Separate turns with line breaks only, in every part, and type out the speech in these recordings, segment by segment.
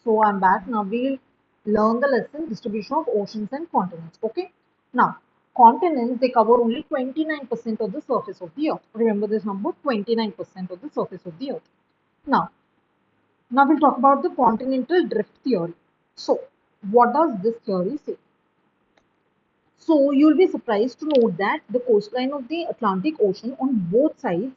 So I'm back. Now we'll learn the lesson distribution of oceans and continents. Okay. Now continents they cover only 29% of the surface of the earth. Remember this number 29% of the surface of the earth. Now, now we'll talk about the continental drift theory. So what does this theory say? So you'll be surprised to note that the coastline of the Atlantic Ocean on both sides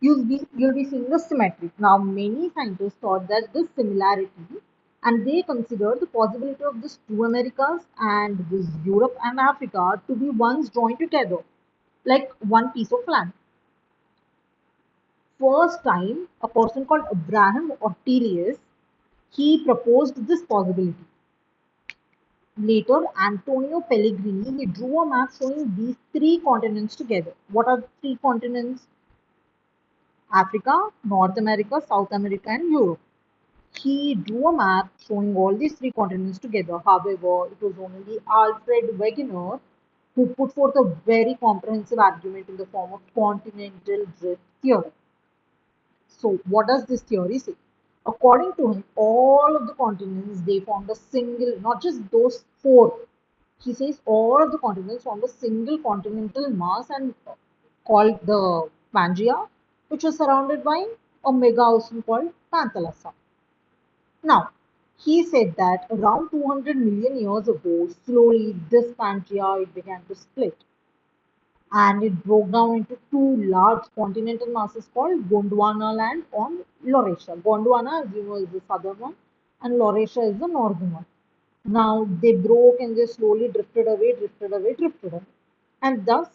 you'll be seeing the symmetry. Now many scientists thought that this similarity and they consider the possibility of these two Americas and this Europe and Africa to be once joined together like one piece of land. First time a person called Abraham Ortelius he proposed this possibility. Later, Antonio Pellegrini he drew a map showing these three continents together. What are the three continents? Africa, North America, South America, and Europe. He drew a map showing all these three continents together. However, it was only Alfred Wegener who put forth a very comprehensive argument in the form of continental drift theory. So, what does this theory say? According to him, all of the continents they formed a single, not just those four. He says all of the continents formed a single continental mass and called the Pangaea, which was surrounded by a mega ocean called Panthalassa. Now, he said that around 200 million years ago, slowly this Pangaea it began to split and it broke down into two large continental masses called Gondwana land on Laurasia. Gondwana, as you know, is the southern one, and Laurasia is the northern one. Now they broke and they slowly drifted away, drifted away, drifted away, and thus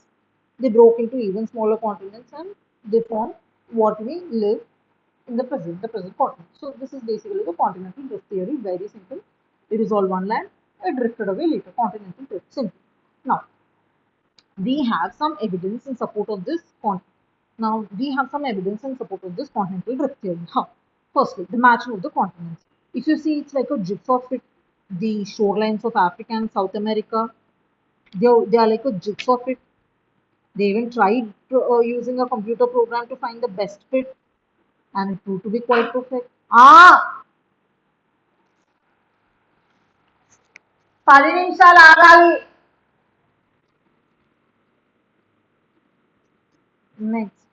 they broke into even smaller continents and they formed what we live in the present continent. So this is basically the continental drift theory. Very simple. It is all one land. It drifted away later. Continental drift. Simple. Now we have some evidence in support of this now we have some evidence in support of this continental drift theory. How? Firstly, the matching of the continents. If you see, it's like a jigsaw fit. The shorelines of Africa and South America, they are like a jigsaw fit. They even tried using a computer program to find the best fit, and it proved to be quite perfect. Ah, 10 నిమిషాలు ఆగాలి. Next,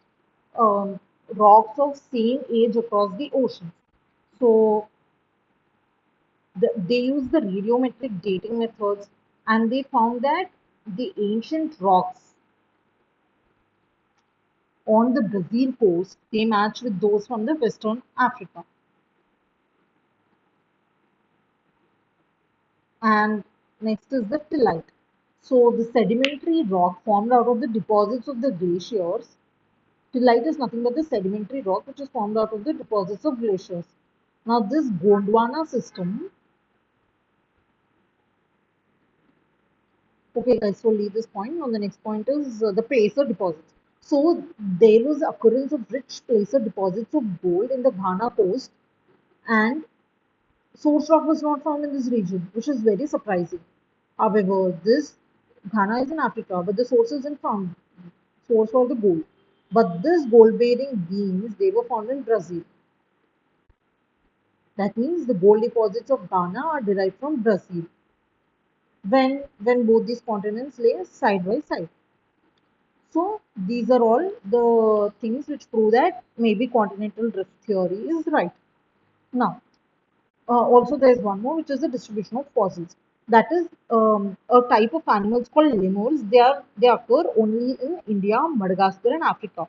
rocks of same age across the ocean. So they use the radiometric dating methods and they found that the ancient rocks on the Brazil coast they match with those from the Western Africa. And next is the tillite. So the sedimentary rock formed out of the deposits of the glaciers. Tillite is nothing but the sedimentary rock which is formed out of the deposits of glaciers. Now this Gondwana system. Okay, guys, so leave this point. Now the next point is the placer deposits. So there was occurrence of rich placer deposits of gold in the Ghana coast, and source rock was not found in this region, which is very surprising. However, this Ghana is in Africa, but the source isn't found. Source for the gold. But this gold-bearing beams, they were found in Brazil. That means the gold deposits of Ghana are derived from Brazil. When both these continents lay side by side. So these are all the things which prove that maybe continental drift theory is right. Now, also there is one more which is the distribution of fossils. That is a type of animals called lemurs. They occur only in India, Madagascar, and Africa.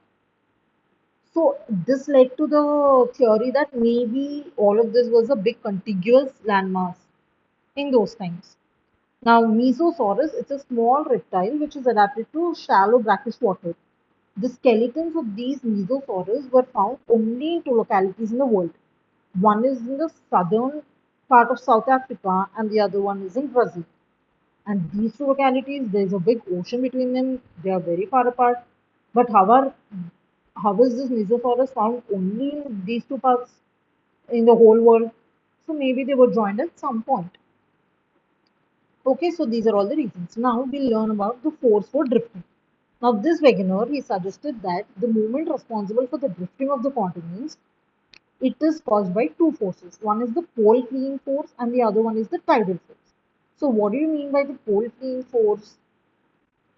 So this led to the theory that maybe all of this was a big contiguous landmass in those times. Now, Mesosaurus, it's a small reptile which is adapted to shallow brackish water. The skeletons of these Mesosaurus were found only in two localities in the world. One is in the southern part of South Africa and the other one is in Brazil. And these two localities, there's a big ocean between them. They are very far apart. But how is this Mesosaurus found only in these two parts in the whole world? So maybe they were joined at some point. Okay, so these are all the reasons. Now we'll learn about the force for drifting. Now this Wegener, he suggested that the movement responsible for the drifting of the continents It is caused by two forces. One is the pole freeing force and the other one is the tidal force. So what do you mean by the pole freeing force?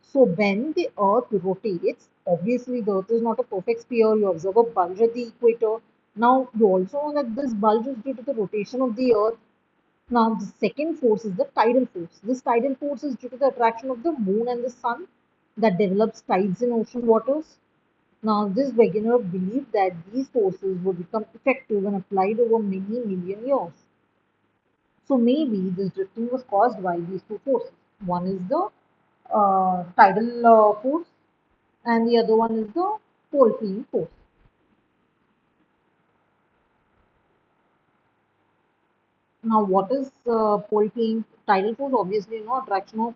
So when the Earth rotates, obviously the Earth is not a perfect sphere. You observe a bulge at the equator. Now you also know that this bulge is due to the rotation of the Earth. Now the second force is the tidal force. This tidal force is due to the attraction of the moon and the sun that develops tides in ocean waters. Now this beginner believed that these forces would become effective when applied over many million years. So maybe this drifting was caused by these two forces. One is the tidal force and the other one is the pole freeing force. Now, what is pole freeing tidal force? Obviously, attraction of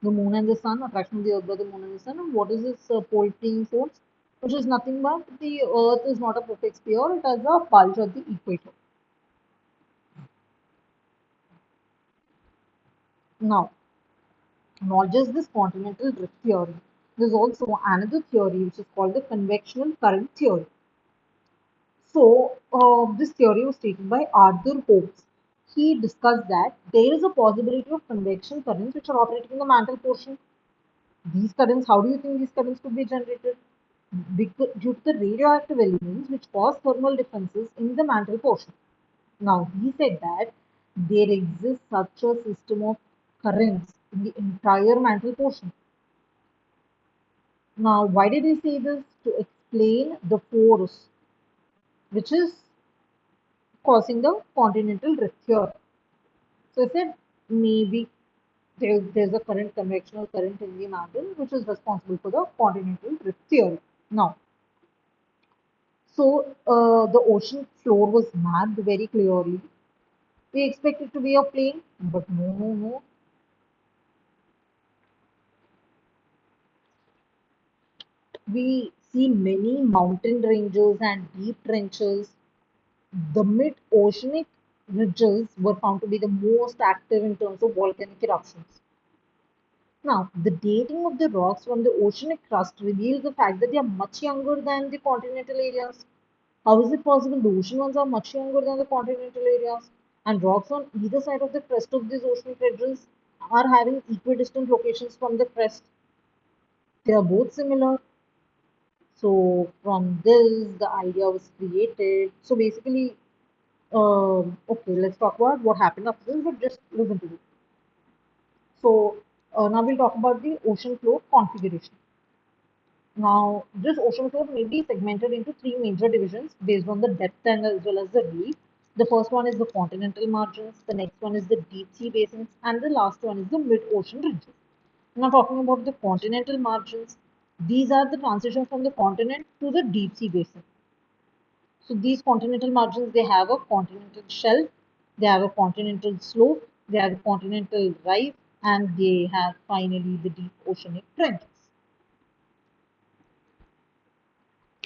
the moon and the sun, attraction of the earth by the moon and the sun. And what is this pole freeing force? Which is nothing but the earth is not a perfect sphere, it has a bulge at the equator. Now, not just this continental drift theory, there's also another theory which is called the convectional current theory. So, this theory was taken by Arthur Hobbes. He discussed that there is a possibility of convection currents which are operating in the mantle portion. These currents, how do you think these currents could be generated? Because, due to the radioactive elements which cause thermal differences in the mantle portion. Now, he said that there exists such a system of currents in the entire mantle portion. Now, why did he say this? To explain the force which is causing the continental drift here. So I said maybe there's a current, convectional current in the mantle which is responsible for the continental drift theory. Now, so the ocean floor was mapped very clearly. We expect it to be a plain, but no, no, no. We see many mountain ranges and deep trenches. The mid-oceanic ridges were found to be the most active in terms of volcanic eruptions. Now, the dating of the rocks from the oceanic crust reveals the fact that they are much younger than the continental areas. How is it possible the ocean ones are much younger than the continental areas? And rocks on either side of the crest of these oceanic ridges are having equidistant locations from the crest. They are both similar. So, from this, the idea was created. So, basically, okay, let's talk about what happened after this, but just listen to this. So, now we'll talk about the ocean floor configuration. Now, this ocean floor may be segmented into three major divisions based on the depth and as well as the reef. The first one is the continental margins, the next one is the deep sea basins, and the last one is the mid-ocean ridges. Now, talking about the continental margins, these are the transition from the continent to the deep sea basin. So, these continental margins, they have a continental shelf, they have a continental slope, they have a continental rise, and they have finally the deep oceanic trenches.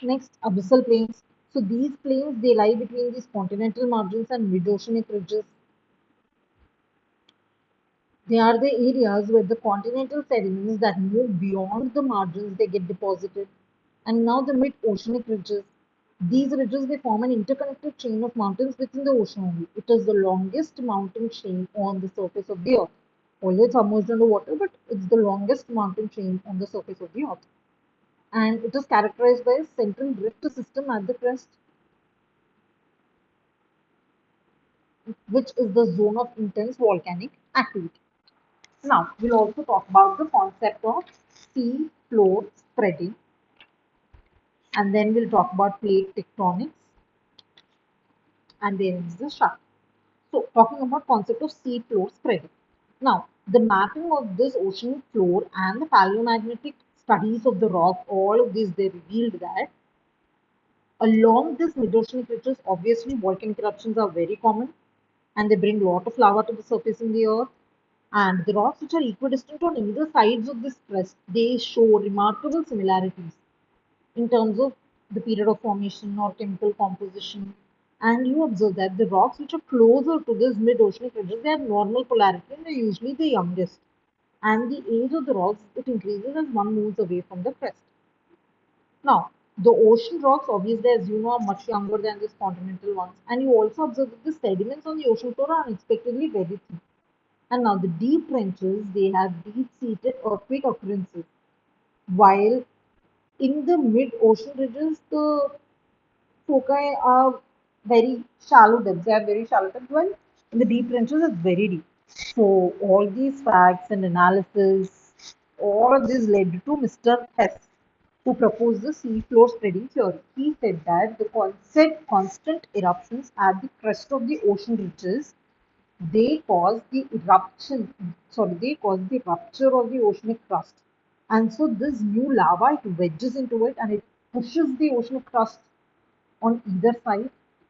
Next, abyssal plains. So these plains, they lie between these continental margins and mid-oceanic ridges. They are the areas where the continental sediments that move beyond the margins, they get deposited. And now the mid-oceanic ridges. These ridges, they form an interconnected chain of mountains within the ocean only. It is the longest mountain chain on the surface of the earth. Although it's submerged under water, but it's the longest mountain chain on the surface of the earth. And it is characterized by a central rift system at the crest, which is the zone of intense volcanic activity. Now, we'll also talk about the concept of sea floor spreading, and then we'll talk about plate tectonics, and then is the shaft. So, talking about concept of sea floor spreading. Now, the mapping of this ocean floor and the paleomagnetic studies of the rock, all of these, they revealed that along this mid-oceanic ridges, obviously volcanic eruptions are very common, and they bring a lot of lava to the surface in the earth. And the rocks which are equidistant on either sides of this crest, they show remarkable similarities in terms of the period of formation or chemical composition. And you observe that the rocks which are closer to this mid-oceanic ridges, they have normal polarity and they're usually the youngest. And the age of the rocks, it increases as one moves away from the crest. Now, The ocean rocks, obviously, as you know, are much younger than these continental ones. And you also observe that the sediments on the ocean floor are unexpectedly very thin. And now the deep trenches, they have deep-seated earthquake occurrences. While in the mid-ocean ridges, the foci are very shallow depths. They are very shallow depths. While in the deep trenches, it's very deep. So all these facts and analysis, all of this led to Mr. Hess, who proposed the seafloor spreading theory. He said that the constant eruptions at the crest of the ocean ridges, they cause the rupture of the oceanic crust. And so this new lava, it wedges into it and it pushes the oceanic crust on either side,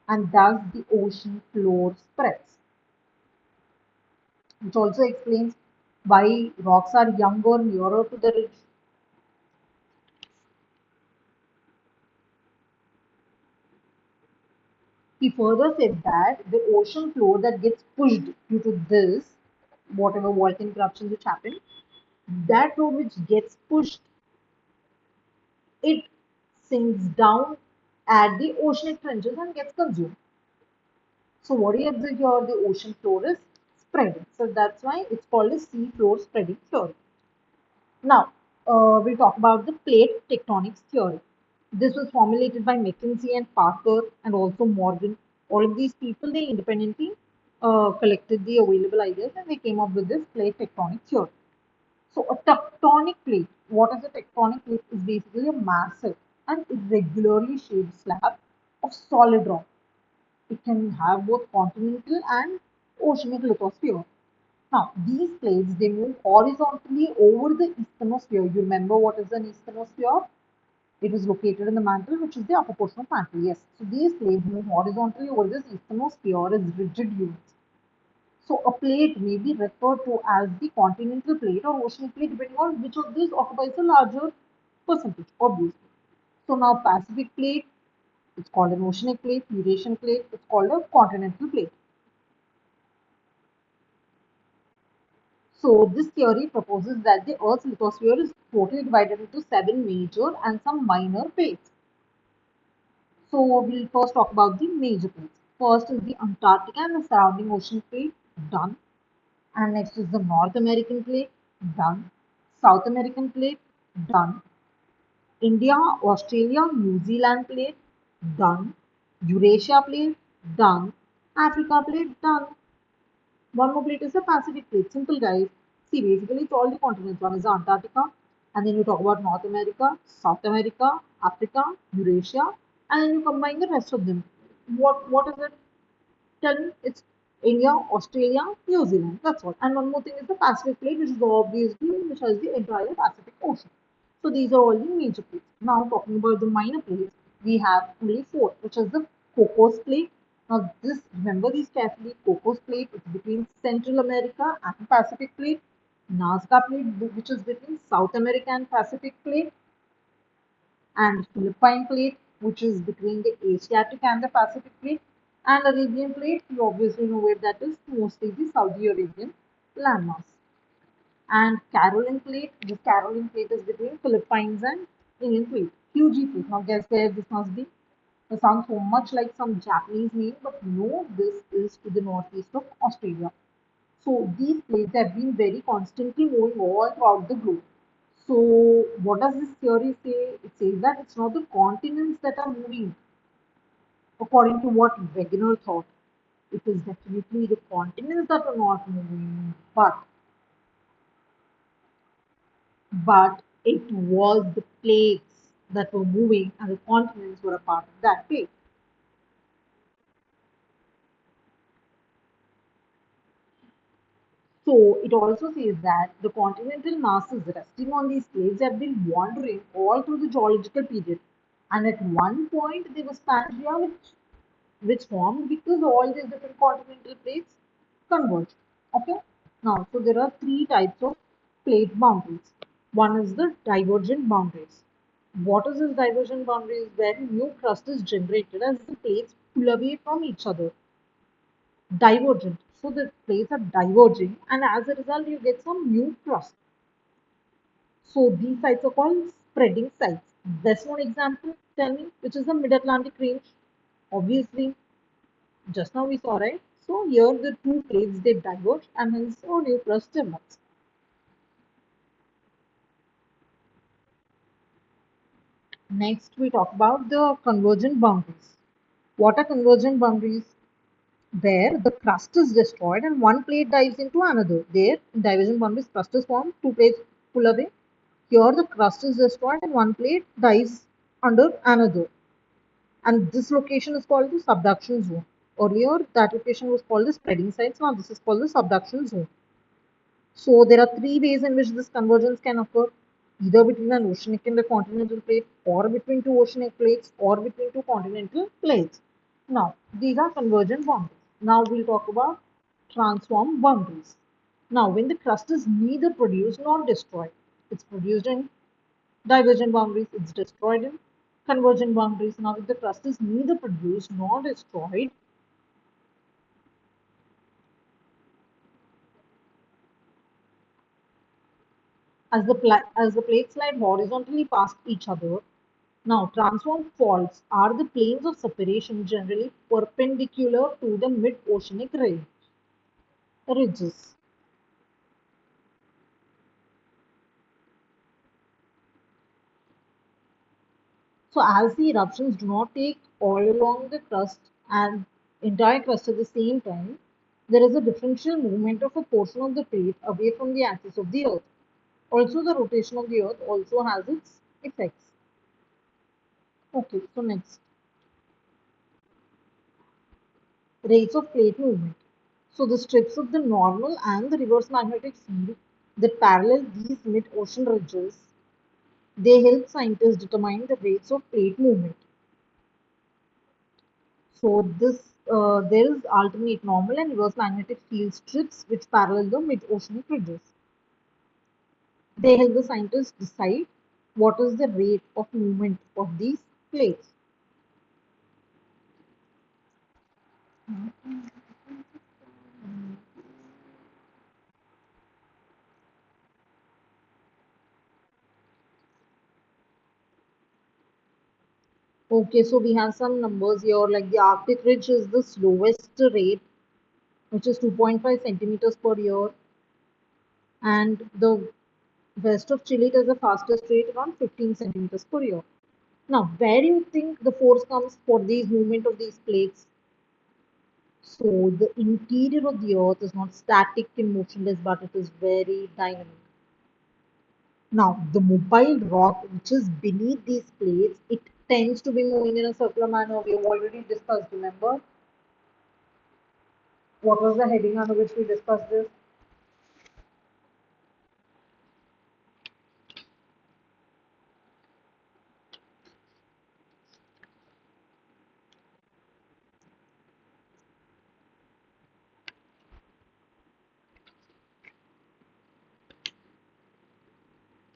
and thus the ocean floor spreads, which also explains why rocks are younger nearer to the ridge. He further said that the ocean floor that gets pushed due to this, whatever volcanic eruptions which happen, that floor which gets pushed, it sinks down at the oceanic trenches and gets consumed. So what do you observe here? The ocean floor is spreading. So that's why it's called a sea floor spreading theory. Now, we'll talk about the plate tectonics theory. This was formulated by Mackenzie and Parker and also Morgan. All of these people, they independently collected the available ideas and they came up with this plate tectonic theory. So a tectonic plate, what is a tectonic plate? Is basically a massive and irregularly shaped slab of solid rock. It can have both continental and oceanic lithosphere. Now, these plates, they move horizontally over the asthenosphere. You remember what is an asthenosphere? It is located in the mantle, which is the upper portion of mantle. Yes. So these plates move horizontally over this asthenosphere as rigid units. So a plate may be referred to as the continental plate or oceanic plate, depending on which of these occupies a larger percentage, obviously. So now Pacific plate, it's called an oceanic plate. Eurasian plate, it's called a continental plate. So this theory proposes that the Earth's lithosphere is totally divided into 7 major and some minor plates. So we'll first talk about the major plates. First is the Antarctica and the surrounding ocean plate, done. And next is the North American plate, done. South American plate, done. India, Australia, New Zealand plate, done. Eurasia plate, done. Africa plate, done. One more plate is the Pacific plate. Simple, guys. See, basically, it's all the continents. One is Antarctica, and then you talk about North America, South America, Africa, Eurasia, and then you combine the rest of them. What is it? Tell me. It's India, Australia, New Zealand. That's all. And one more thing is the Pacific plate, which is obviously which has the entire Pacific Ocean. So these are all the major plates. Now talking about the minor plates, we have only four, which is the Cocos plate. Now this, remember these carefully, Cocos plate is between Central America and Pacific plate. Nazca plate, which is between South America and Pacific plate. And Philippine plate, which is between the Asiatic and the Pacific plate. And Arabian plate, you obviously know where that is, mostly the Saudi Arabian landmass. And Caroline plate, this Caroline plate is between Philippines and Indian plate. Huge plate. Now guess where this must be? It sounds so much like some Japanese name, but no, this is to the northeast of Australia. So these plates have been very constantly moving all throughout the globe. So what does this theory say? It says that it's not the continents that are moving, according to what Wegener thought. It is definitely the continents that are not moving, but it was the plates that were moving and the continents were a part of that plate. So it also says that the continental masses resting on these plates have been wandering all through the geological period. And at one point there was Pangea which formed because all these different continental plates converged. Okay. Now, so there are three types of plate boundaries. One is the divergent boundaries. What is this divergent boundaries? Where new crust is generated as the plates pull away from each other. Divergent. So the plates are diverging, and as a result, you get some new crust. So these sites are called spreading sites. Best known example, tell me, which is the Mid-Atlantic Range. Obviously, just now we saw, right? So here the two plates they diverge and hence a new crust develops. Next, we talk about the convergent boundaries. What are convergent boundaries? Where the crust is destroyed and one plate dives into another. There, in divergent boundaries, crust is formed, two plates pull away. Here, the crust is destroyed and one plate dives under another. And this location is called the subduction zone. Earlier, that location was called the spreading sites. Now, this is called the subduction zone. So, there are three ways in which this convergence can occur, either between an oceanic and a continental plate, or between two oceanic plates, or between two continental plates. Now, these are convergent boundaries. Now, we'll talk about transform boundaries. Now, when the crust is neither produced nor destroyed, it's produced in divergent boundaries, it's destroyed in convergent boundaries. Now, if the crust is neither produced nor destroyed, as the plates slide horizontally past each other, now transform faults are the planes of separation generally perpendicular to the mid-oceanic ridges. So as the eruptions do not take all along the crust and entire crust at the same time, there is a differential movement of a portion of the plate away from the axis of the earth. Also, the rotation of the earth also has its effects. Okay, so next, rates of plate movement. So the strips of the normal and the reverse magnetic field that parallel these mid-ocean ridges, they help scientists determine the rates of plate movement. So this there is alternate normal and reverse magnetic field strips which parallel the mid-oceanic ridges. They help the scientists decide what is the rate of movement of these plates. Okay, so we have some numbers here like the Arctic ridge is the slowest rate, which is 2.5 centimeters per year, and the west of Chile does the fastest rate around 15 centimeters per year. Now, where do you think the force comes for these movement of these plates? So the interior of the earth is not static and motionless, but it is very dynamic. Now, the mobile rock which is beneath these plates, it tends to be moving in a circular manner. We have already discussed, remember? What was the heading under which we discussed this?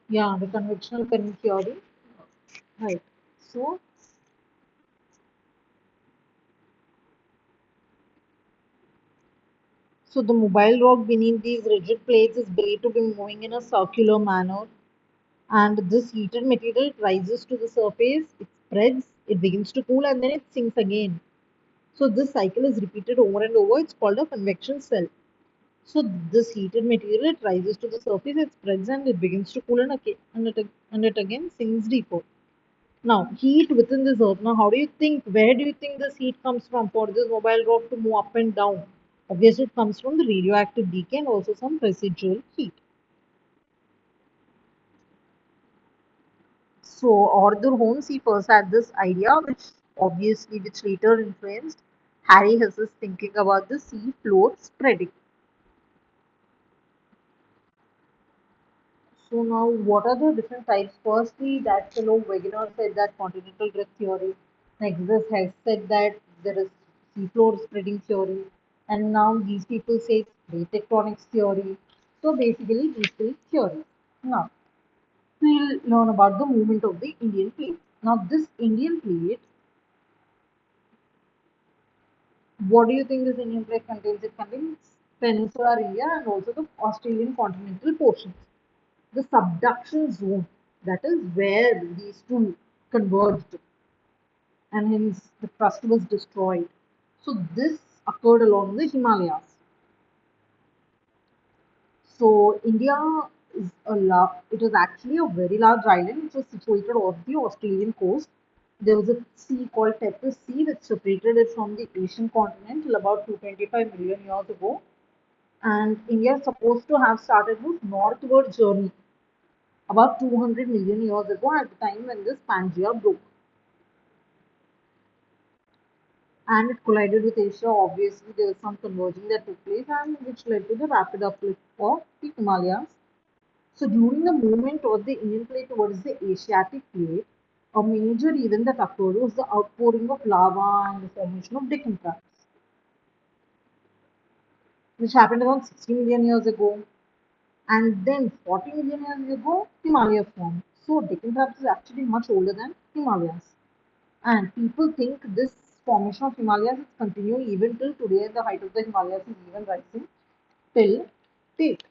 Yeah, the convectional current theory. Right. So, so the mobile rock beneath these rigid plates is believed to be moving in a circular manner, and this heated material rises to the surface, it spreads, it begins to cool, and then it sinks again. So this cycle is repeated over and over. It's called a convection cell. So this heated material it rises to the surface, it spreads, and it begins to cool, and it again sinks deeper. Now, heat within this earth. Now, how do you think, where do you think this heat comes from for this mobile rock to move up and down? Obviously, it comes from the radioactive decay and also some residual heat. So, Arthur Holmes, he first had this idea, which later influenced Harry Hess's thinking about the sea floor spreading. So now, what are the different types? Firstly, that fellow Wegener said that continental drift theory. Next, this has said that there is seafloor spreading theory, and now these people say plate tectonics theory. So basically, these three theories. Now, we'll learn about the movement of the Indian plate. Now, this Indian plate, what do you think this Indian plate contains? It contains peninsular India and also the Australian continental portions. The subduction zone. That is where these two converged, and hence the crust was destroyed. So this occurred along the Himalayas. So India is it was actually a very large island which was situated off the Australian coast. There was a sea called Tetris Sea which separated it from the Asian continent till about 225 million years ago. And India is supposed to have started this northward journey about 200 million years ago at the time when this Pangea broke. And it collided with Asia. Obviously, there was some converging that took place, and which led to the rapid uplift of the Himalayas. So, during the movement of the Indian plate towards the Asiatic plate, a major event that occurred was the outpouring of lava and the formation of Deccan Traps, which happened around 60 million years ago. And then 40 million years ago, Himalaya formed. So, Deccan Traps is actually much older than Himalayas. And people think this formation of Himalayas is continuing even till today. The height of the Himalayas is even rising till date.